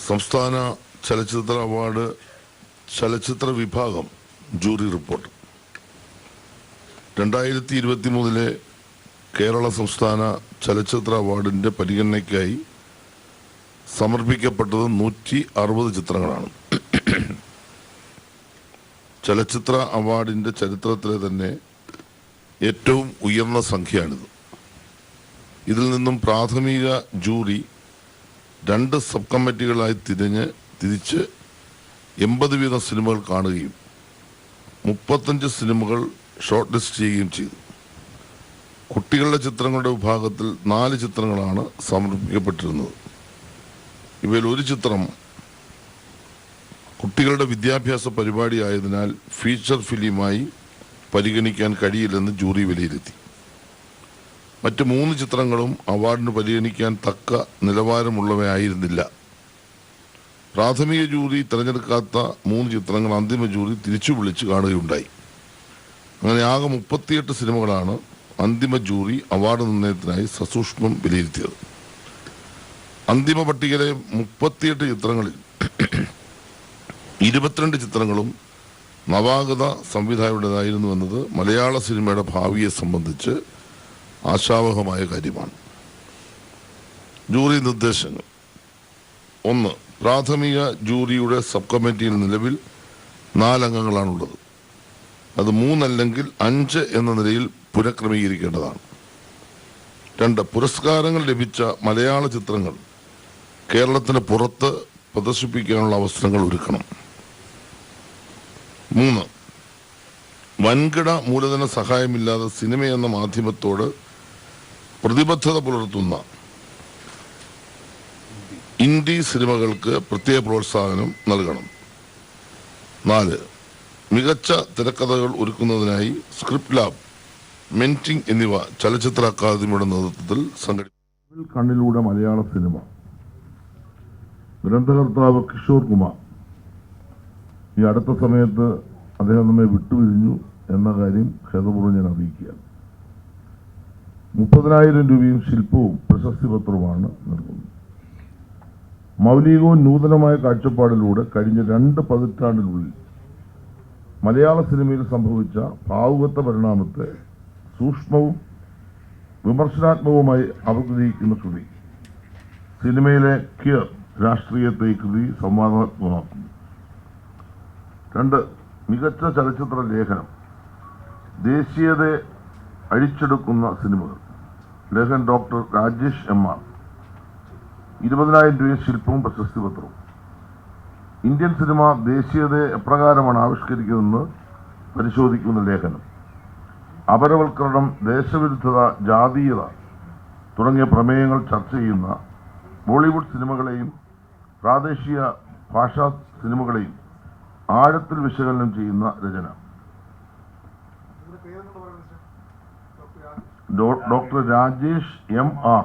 സംസ്ഥാന ചലച്ചിത്ര അവാർഡ് ചലച്ചിത്ര വിഭാഗം ജൂറി റിപ്പോർട്ട് 2023 കേരള സംസ്ഥാന ചലച്ചിത്ര അവാർഡിന്റെ പരിഗണനയ്ക്കായി സമർപ്പിക്കപ്പെട്ടത് 160 ചിത്രങ്ങളാണ്. ചലച്ചിത്ര അവാർഡിന്റെ ചരിത്രത്തിലെ തന്നെ ഏറ്റവും ഉയർന്ന സംഖ്യയാണിത്. ഇതിൽ നിന്നും പ്രാഥമിക ജൂറി 2 സബ് കമ്മിറ്റികളായി തിരിച്ച് 80 വീതം സിനിമകൾ കാണുകയും 35 സിനിമകൾ ഷോർട്ട് ലിസ്റ്റ് ചെയ്യുകയും ചെയ്തു. കുട്ടികളുടെ ചിത്രങ്ങളുടെ വിഭാഗത്തിൽ 4 ചിത്രങ്ങളാണ് സമർപ്പിക്കപ്പെട്ടിരുന്നത്. ഇവയിൽ ഒരു ചിത്രം കുട്ടികളുടെ വിദ്യാഭ്യാസ പരിപാടിയായതിനാൽ ഫീച്ചർ ഫിലിമായി പരിഗണിക്കാൻ കഴിയില്ലെന്ന് ജൂറി വിലയിരുത്തി. മറ്റ് 3 ചിത്രങ്ങളും അവാർഡിന് പരിഗണിക്കാൻ തക്ക നിലവാരമുള്ളവയായിരുന്നില്ല. പ്രാഥമിക ജൂറി തിരഞ്ഞെടുക്കാത്ത 3 ചിത്രങ്ങൾ അന്തിമ ജൂറി തിരിച്ചു വിളിച്ച് കാണുകയുണ്ടായി. അങ്ങനെ ആകെ 38 സിനിമകളാണ് അന്തിമ ജൂറി അവാർഡ് നിർണയത്തിനായി സസൂക്ഷ്മം വിലയിരുത്തിയത്. അന്തിമ പട്ടികയിലെ 38 ചിത്രങ്ങളിൽ 22 ചിത്രങ്ങളും നവാഗത സംവിധായകരുടേതായിരുന്നു എന്നത് മലയാള സിനിമയുടെ ഭാവിയെ സംബന്ധിച്ച് ആശാവഹമായ കാര്യമാണ്. ജൂറി നിർദ്ദേശങ്ങൾ: 1. പ്രാഥമിക ജൂറിയുടെ സബ് കമ്മിറ്റിയിൽ നിലവിൽ 4 അംഗങ്ങളാണുള്ളത്. അത് 3 അല്ലെങ്കിൽ 5 എന്ന നിലയിൽ പുനഃക്രമീകരിക്കേണ്ടതാണ്. 2. പുരസ്കാരങ്ങൾ ലഭിച്ച മലയാള ചിത്രങ്ങൾ കേരളത്തിന് പുറത്ത് പ്രദർശിപ്പിക്കാനുള്ള അവസരങ്ങൾ ഒരുക്കണം. 3. വൻകിട മൂലധന സഹായമില്ലാതെ സിനിമ എന്ന മാധ്യമത്തോട് പ്രതിബദ്ധത പുലർത്തുന്ന ഇൻഡി സിനിമകൾക്ക് പ്രത്യേക പ്രോത്സാഹനം നൽകണം. 4. മികച്ച തിരക്കഥകൾ ഒരുക്കുന്നതിനായി സ്ക്രിപ്റ്റ് ലാബ്, മെന്റിംഗ് എന്നിവ ചലച്ചിത്ര അക്കാദമിയുടെ നേതൃത്വത്തിൽ സംഘടിപ്പിക്കും. കണ്ണിലൂടെ മലയാള സിനിമ. ഗ്രന്ഥകർത്താവ് കിഷോർ കുമാർ ഈ അടുത്ത സമയത്ത് അദ്ദേഹം നമ്മെ വിട്ടുപിരിഞ്ഞു എന്ന കാര്യം ഖേദപൂർവ്വം ഞാൻ അറിയിക്കുകയാണ്. 30,000 രൂപയും ശില്പവും പ്രശസ്തി പത്രവുമാണ് നൽകുന്നത്. മൗലികവും നൂതനമായ കാഴ്ചപ്പാടിലൂടെ കഴിഞ്ഞ 2 പതിറ്റാണ്ടിനുള്ളിൽ മലയാള സിനിമയിൽ സംഭവിച്ച ഭാവുകത്വ പരിണാമത്തെ സൂക്ഷ്മവും വിമർശനാത്മകവുമായി അവതരിക്കുന്ന കൃതി. സിനിമയിലെ ക്യർ രാഷ്ട്രീയത്തെ ഈ കൃതി സംവാദാത്മകമാക്കുന്നു. 2. മികച്ച ചലച്ചിത്ര ലേഖനം. ദേശീയതയെ അഴിച്ചെടുക്കുന്ന സിനിമകൾ. ലേഖൻ ഡോക്ടർ രാജേഷ് MR. 20,000 രൂപയും ശില്പവും പ്രശസ്തി പത്രവും. ഇന്ത്യൻ സിനിമ ദേശീയതയെ എപ്രകാരമാണ് ആവിഷ്കരിക്കുന്നതെന്ന് പരിശോധിക്കുന്ന ലേഖനം. അപരവൽക്കരണം, ദേശവിരുദ്ധത, ജാതീയത തുടങ്ങിയ പ്രമേയങ്ങൾ ചർച്ച ചെയ്യുന്ന ബോളിവുഡ് സിനിമകളെയും പ്രാദേശിക ഭാഷാ സിനിമകളെയും ആഴത്തിൽ വിശകലനം ചെയ്യുന്ന രചന. Doctor Rajesh MR.